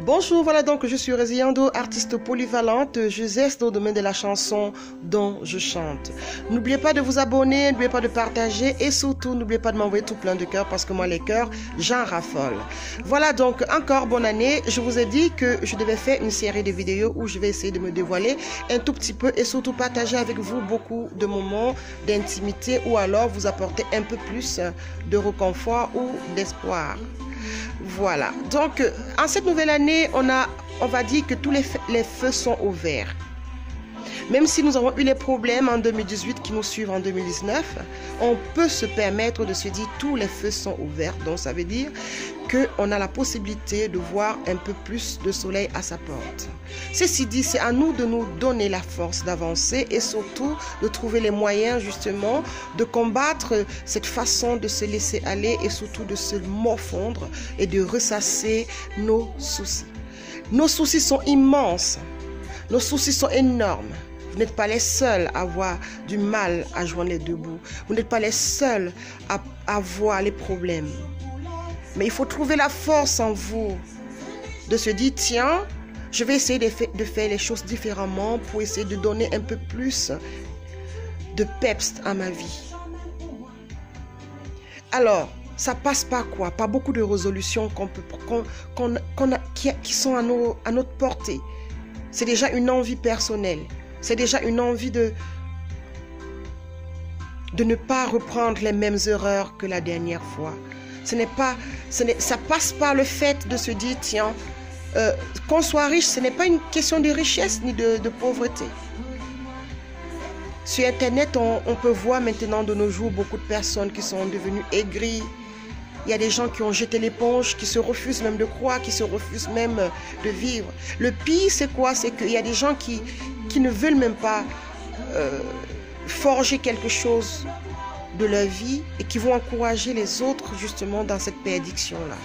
Bonjour, voilà donc je suis Resiando, artiste polyvalente, je zeste au domaine de la chanson dont je chante. N'oubliez pas de vous abonner, n'oubliez pas de partager et surtout n'oubliez pas de m'envoyer tout plein de cœurs parce que moi les cœurs, j'en raffole. Voilà donc encore bonne année, je vous ai dit que je devais faire une série de vidéos où je vais essayer de me dévoiler un tout petit peu et surtout partager avec vous beaucoup de moments d'intimité ou alors vous apporter un peu plus de réconfort ou d'espoir. Voilà, donc en cette nouvelle année, on va dire que tous les feux sont ouverts. Même si nous avons eu les problèmes en 2018 qui nous suivent en 2019, on peut se permettre de se dire tous les feux sont ouverts. Donc ça veut dire qu'on a la possibilité de voir un peu plus de soleil à sa porte. Ceci dit, c'est à nous de nous donner la force d'avancer et surtout de trouver les moyens justement de combattre cette façon de se laisser aller et surtout de se morfondre et de ressasser nos soucis. Nos soucis sont immenses, nos soucis sont énormes. Vous n'êtes pas les seuls à avoir du mal à joindre les deux bouts. Vous n'êtes pas les seuls à voir les problèmes. Mais il faut trouver la force en vous de se dire, tiens, je vais essayer de faire les choses différemment pour essayer de donner un peu plus de peps à ma vie. Alors, ça passe par quoi? Par beaucoup de résolutions qui sont à notre portée. C'est déjà une envie personnelle. C'est déjà une envie de ne pas reprendre les mêmes erreurs que la dernière fois. Ça passe par le fait de se dire, tiens, qu'on soit riche, ce n'est pas une question de richesse ni de pauvreté. Sur Internet, on peut voir maintenant de nos jours beaucoup de personnes qui sont devenues aigries. Il y a des gens qui ont jeté l'éponge, qui se refusent même de croire, qui se refusent même de vivre. Le pire, c'est quoi? C'est qu'il y a des gens qui ne veulent même pas forger quelque chose de leur vie et qui vont encourager les autres justement dans cette perdition-là.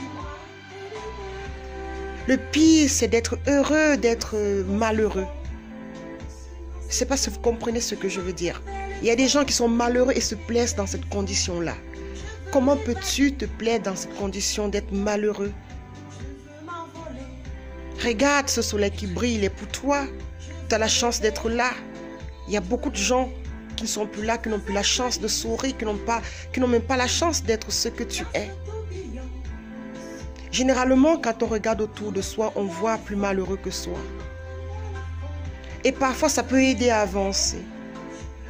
Le pire, c'est d'être heureux, d'être malheureux. Je ne sais pas si vous comprenez ce que je veux dire. Il y a des gens qui sont malheureux et se plaisent dans cette condition-là. Comment peux-tu te plaire dans cette condition d'être malheureux? Regarde ce soleil qui brille, il est pour toi. Tu as la chance d'être là. Il y a beaucoup de gens qui ne sont plus là, qui n'ont plus la chance de sourire, qui n'ont même pas la chance d'être ce que tu es. Généralement, quand on regarde autour de soi, on voit plus malheureux que soi. Et parfois, ça peut aider à avancer.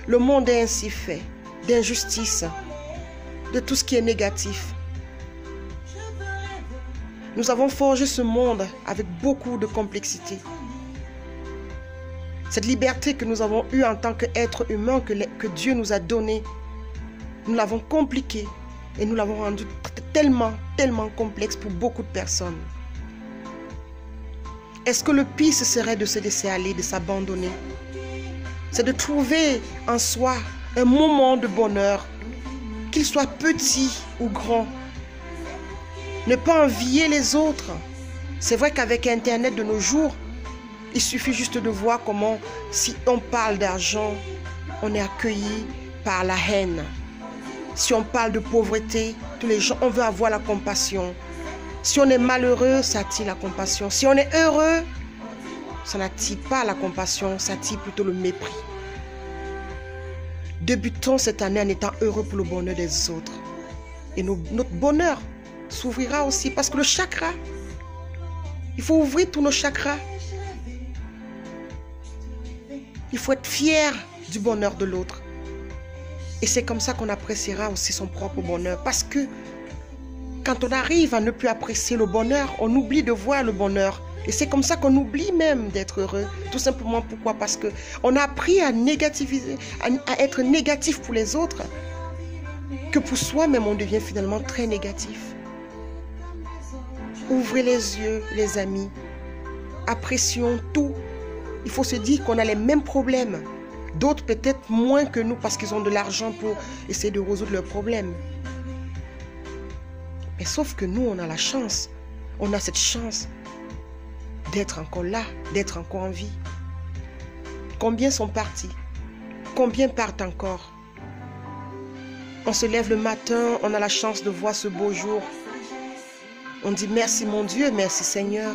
Le monde est ainsi fait, d'injustice, de tout ce qui est négatif. Nous avons forgé ce monde avec beaucoup de complexité. Cette liberté que nous avons eue en tant qu'être humain, que Dieu nous a donnée, nous l'avons compliquée et nous l'avons rendue tellement complexe pour beaucoup de personnes. Est-ce que le pire, ce serait de se laisser aller, de s'abandonner? C'est de trouver en soi un moment de bonheur, qu'il soit petit ou grand. Ne pas envier les autres. C'est vrai qu'avec Internet de nos jours, il suffit juste de voir comment, si on parle d'argent, on est accueilli par la haine. Si on parle de pauvreté, tous les gens, on veut avoir la compassion. Si on est malheureux, ça attire la compassion. Si on est heureux, ça n'attire pas la compassion, ça attire plutôt le mépris. Débutons cette année en étant heureux pour le bonheur des autres. Et notre bonheur s'ouvrira aussi parce que le chakra, il faut ouvrir tous nos chakras. Il faut être fier du bonheur de l'autre. Et c'est comme ça qu'on appréciera aussi son propre bonheur. Parce que quand on arrive à ne plus apprécier le bonheur, on oublie de voir le bonheur. Et c'est comme ça qu'on oublie même d'être heureux. Tout simplement pourquoi? Parce qu'on a appris à négativiser, à être négatif pour les autres, que pour soi-même on devient finalement très négatif. Ouvrez les yeux, les amis. Apprécions tout. Il faut se dire qu'on a les mêmes problèmes. D'autres peut-être moins que nous parce qu'ils ont de l'argent pour essayer de résoudre leurs problèmes. Mais sauf que nous, on a la chance. On a cette chance d'être encore là, d'être encore en vie. Combien sont partis? Combien partent encore? On se lève le matin, on a la chance de voir ce beau jour. On dit merci mon Dieu, merci Seigneur.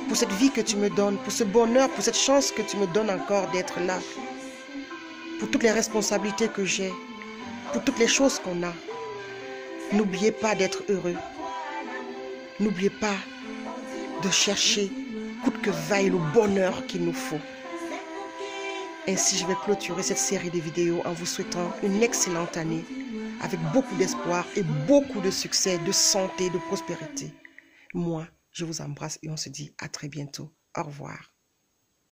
pour cette vie que tu me donnes, pour ce bonheur, pour cette chance que tu me donnes encore d'être là, pour toutes les responsabilités que j'ai, pour toutes les choses qu'on a. N'oubliez pas d'être heureux. N'oubliez pas de chercher, coûte que vaille, le bonheur qu'il nous faut. Ainsi, je vais clôturer cette série de vidéos en vous souhaitant une excellente année, avec beaucoup d'espoir et beaucoup de succès, de santé, de prospérité. Moi, je vous embrasse et on se dit à très bientôt. Au revoir.